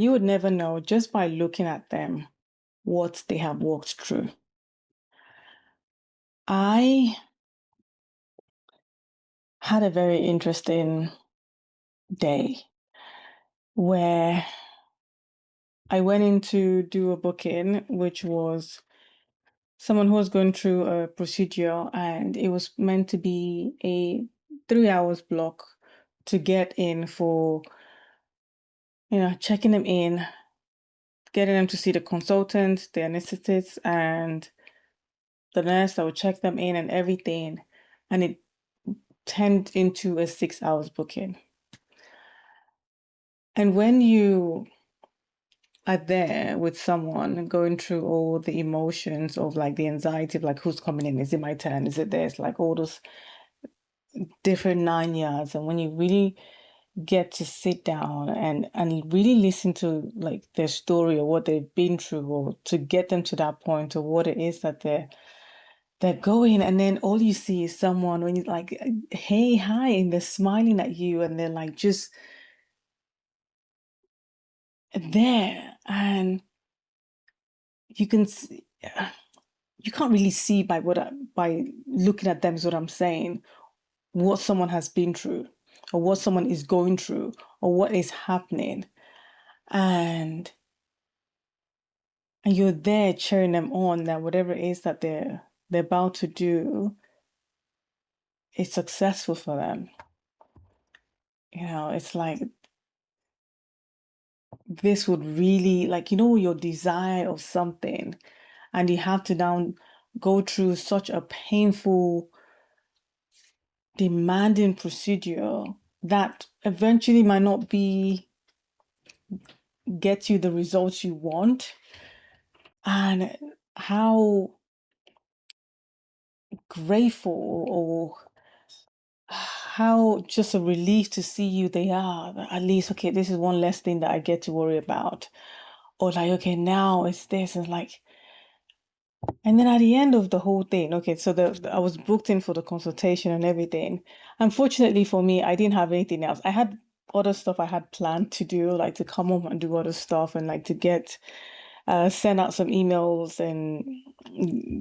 You would never know just by looking at them what they have walked through. I had a very interesting day where I went in to do a booking, which was someone who was going through a procedure, and it was meant to be a 3 hours block to get in for, checking them in, getting them to see the consultant, the anesthetist, and the nurse that would check them in and everything. And it turned into a 6 hours booking. And when you are there with someone going through all the emotions of like the anxiety of like who's coming in, is it my turn, is it this, like all those different 9 yards, and when you really get to sit down and really listen to like their story or what they've been through, or to get them to that point of what it is that they're going, and then all you see is someone when you like, hey, hi, and they're smiling at you, and they're like just there, and you can see, you can't really see by by looking at them, is what I'm saying, what someone has been through or what someone is going through or what is happening, and you're there cheering them on that whatever it is that they're about to do is successful for them. It's like this would really, like, your desire of something, and you have to now go through such a painful, demanding procedure that eventually might not be get you the results you want, and how grateful or how just a relief to see you they are. At least, okay, this is one less thing that I get to worry about. Or like, okay, now it's this, and like, and then at the end of the whole thing, okay, so I was booked in for the consultation and everything. Unfortunately for me, I didn't have anything else. I had other stuff I had planned to do, like to come home and do other stuff, and like to get send out some emails and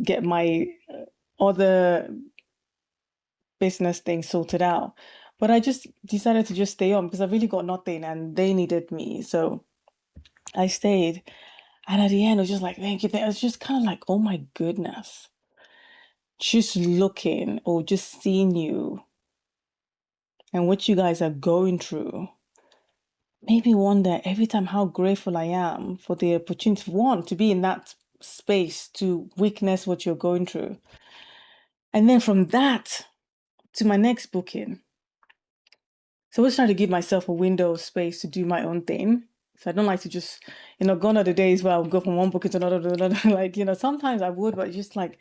get my other business things sorted out. But I just decided to just stay on because I really got nothing and they needed me. So I stayed. And at the end, I was just like, thank you. I was just kind of like, oh my goodness. Just looking or just seeing you and what you guys are going through made me wonder every time how grateful I am for the opportunity, one, to be in that space to witness what you're going through. And then from that to my next booking. So I was trying to give myself a window of space to do my own thing. So I don't like to just, gone are the days where I'll go from one booking to another, to another. Like, sometimes I would, but just like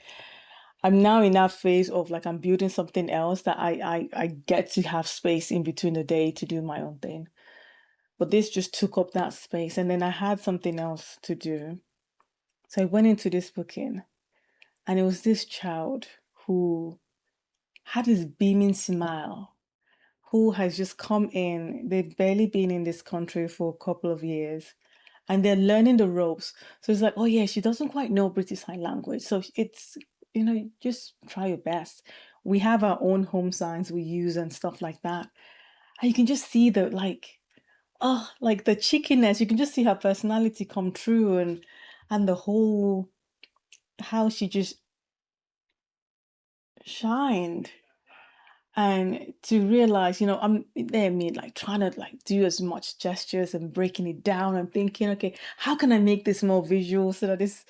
I'm now in that phase of like I'm building something else that I get to have space in between the day to do my own thing. But this just took up that space. And then I had something else to do. So I went into this booking, and it was this child who had this beaming smile, who has just come in. They've barely been in this country for a couple of years, and they're learning the ropes. So it's like, oh yeah, she doesn't quite know British Sign Language. So it's, just try your best. We have our own home signs we use and stuff like that. And you can just see the like the cheekiness. You can just see her personality come through, and the whole how she just shined. And to realize, I'm there, me like trying to like do as much gestures and breaking it down and thinking, okay, how can I make this more visual so that this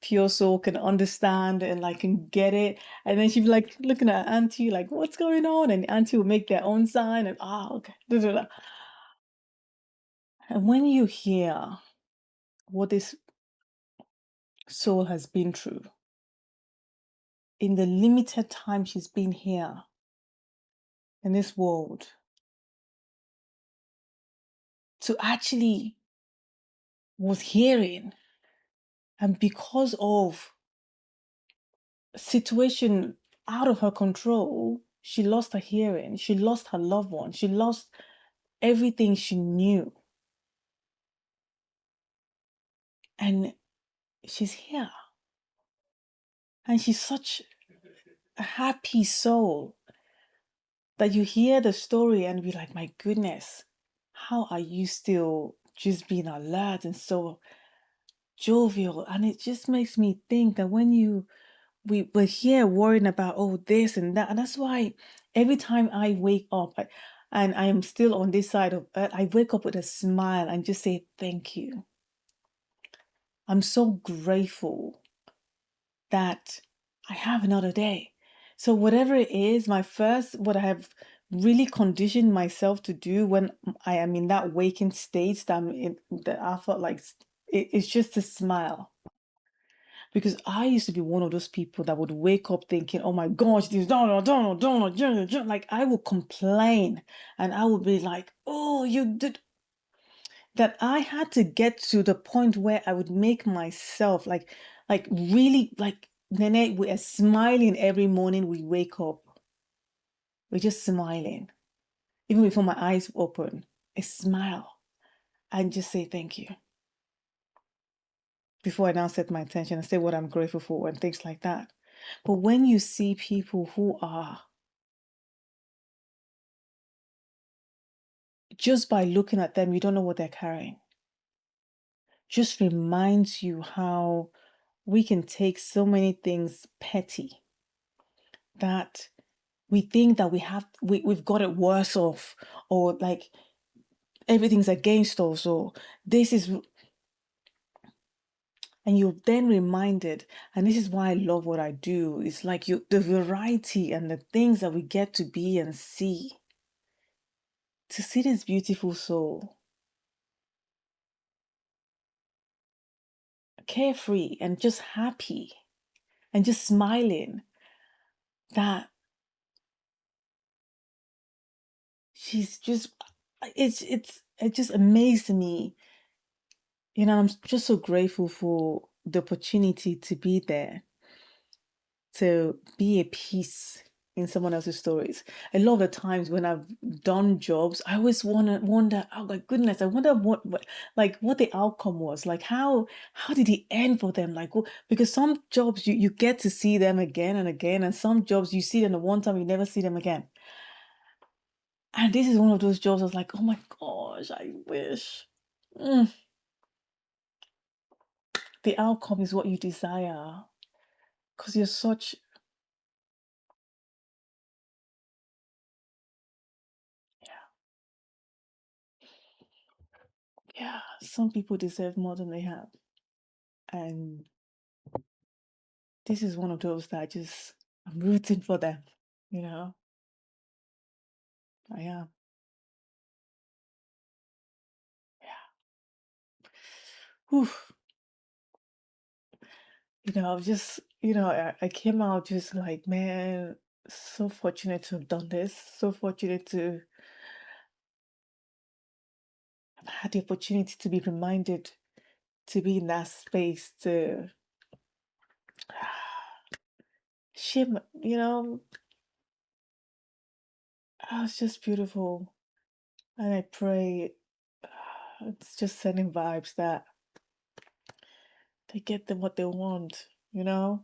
pure soul can understand and like can get it? And then she'd be like looking at auntie, like, what's going on? And auntie will make their own sign, and okay. Da, da, da. And when you hear what this soul has been through in the limited time she's been here in this world, to actually was hearing, and because of a situation out of her control, she lost her hearing, she lost her loved one, she lost everything she knew. And she's here. And she's such a happy soul that you hear the story and be like, my goodness, how are you still just being alert and so jovial? And it just makes me think that when we're here worrying about this and that, and that's why every time I wake up and I am still on this side of earth, I wake up with a smile and just say thank you. I'm so grateful that I have another day. So whatever it is, what I have really conditioned myself to do when I am in that waking state that I felt like it's just to smile. Because I used to be one of those people that would wake up thinking, oh my gosh, this don't, like I would complain and I would be like, oh, you did that. I had to get to the point where I would make myself like really like Nene, we are smiling every morning we wake up. We're just smiling. Even before my eyes open, a smile and just say thank you. Before I now set my attention and say what I'm grateful for and things like that. But when you see people who are just by looking at them, you don't know what they're carrying. Just reminds you how we can take so many things petty that we think that we've got it worse off, or like everything's against us, or this is, and you're then reminded, and this is why I love what I do. It's like the variety and the things that we get to be and see, to see this beautiful soul carefree and just happy and just smiling, that she's just, it just amazed me. I'm just so grateful for the opportunity to be there, to be a piece in someone else's stories. A lot of the times when I've done jobs, I always wonder, oh my goodness, I wonder what the outcome was. Like how did it end for them? Like because some jobs you get to see them again and again, and some jobs you see them the one time, you never see them again. And this is one of those jobs I was like, oh my gosh, I wish. The outcome is what you desire. Because you're such, yeah, some people deserve more than they have. And this is one of those that I'm rooting for them, you know? I am. Yeah. Whew. I was just, I came out just like, man, so fortunate to have done this. So fortunate to have had the opportunity to be reminded to be in that space to share, it's just beautiful. And I pray it's just sending vibes that they get them what they want, you know?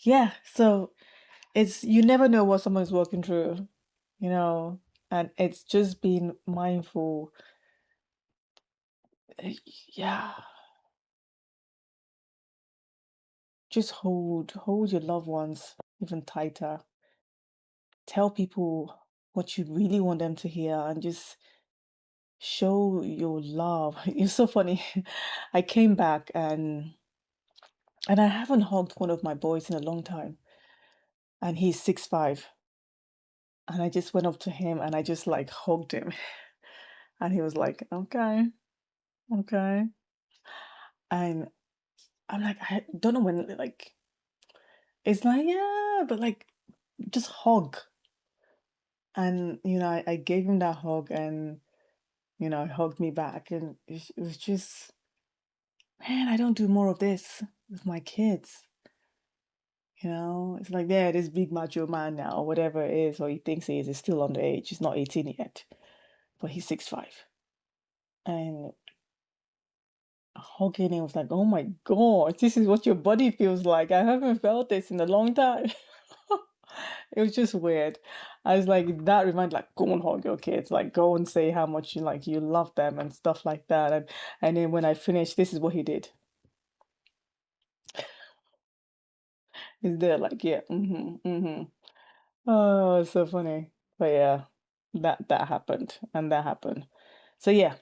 Yeah. So you never know what someone's working through, you know, and it's just being mindful. eh, Yeah. Just hold your loved ones even tighter. Tell people what you really want them to hear and just show your love. It's so funny. I came back and I haven't hugged one of my boys in a long time. And he's 6'5". And I just went up to him and I just like hugged him. And he was like, okay, okay. And I'm like, I don't know when, like, it's like, yeah, but like, just hug. And, I gave him that hug and, he hugged me back. And it was just, man, I don't do more of this with my kids. It's like, yeah, this big macho man now, or whatever it is, or he thinks he is still underage. He's not 18 yet, but he's 6'5". And hugging him. I was like, oh my God, this is what your body feels like. I haven't felt this in a long time. It was just weird. I was like, that reminded like, go and hug your kids, like go and say how much you love them and stuff like that. And then when I finished, this is what he did. He's there like, yeah, Oh, it's so funny. But yeah, that happened and that happened. So yeah,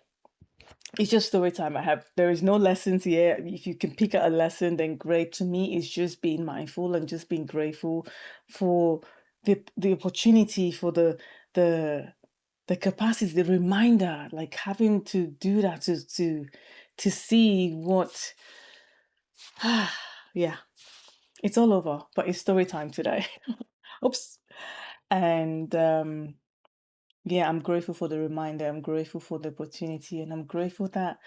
it's just story time. There is no lessons here. If you can pick out a lesson, then great. To me, it's just being mindful and just being grateful for the opportunity, for the the capacity, the reminder, like having to do that to see what yeah, it's all over, but it's story time today. Oops. And yeah, I'm grateful for the reminder. I'm grateful for the opportunity, and I'm grateful that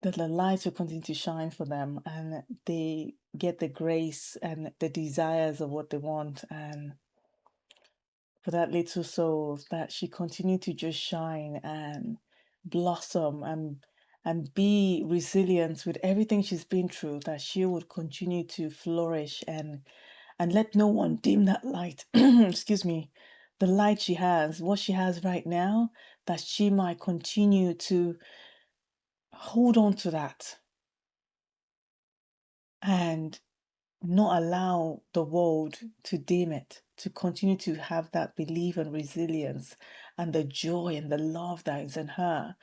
the light will continue to shine for them and they get the grace and the desires of what they want. And for that little soul, that she continue to just shine and blossom and be resilient with everything she's been through, that she would continue to flourish and let no one dim that light. Excuse me. The light she has, what she has right now, that she might continue to hold on to that and not allow the world to dim it, to continue to have that belief and resilience and the joy and the love that is in her.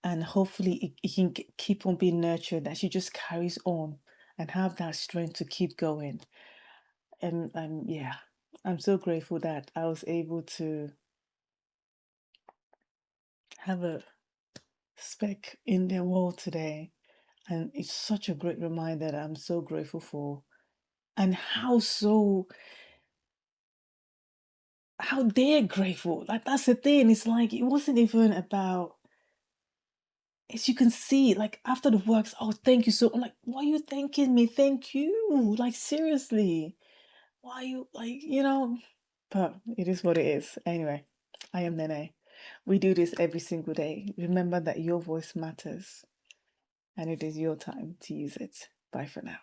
And hopefully it can keep on being nurtured, that she just carries on and have that strength to keep going. And yeah, I'm so grateful that I was able to have a speck in their world today. And it's such a great reminder that I'm so grateful for. And how they're grateful. Like that's the thing. It's like it wasn't even about, as you can see, like after the works, oh thank you so, I'm like, why are you thanking me? Thank you. Like seriously. Why are you like, but it is what it is. Anyway, I am Nene. We do this every single day. Remember that your voice matters and it is your time to use it. Bye for now.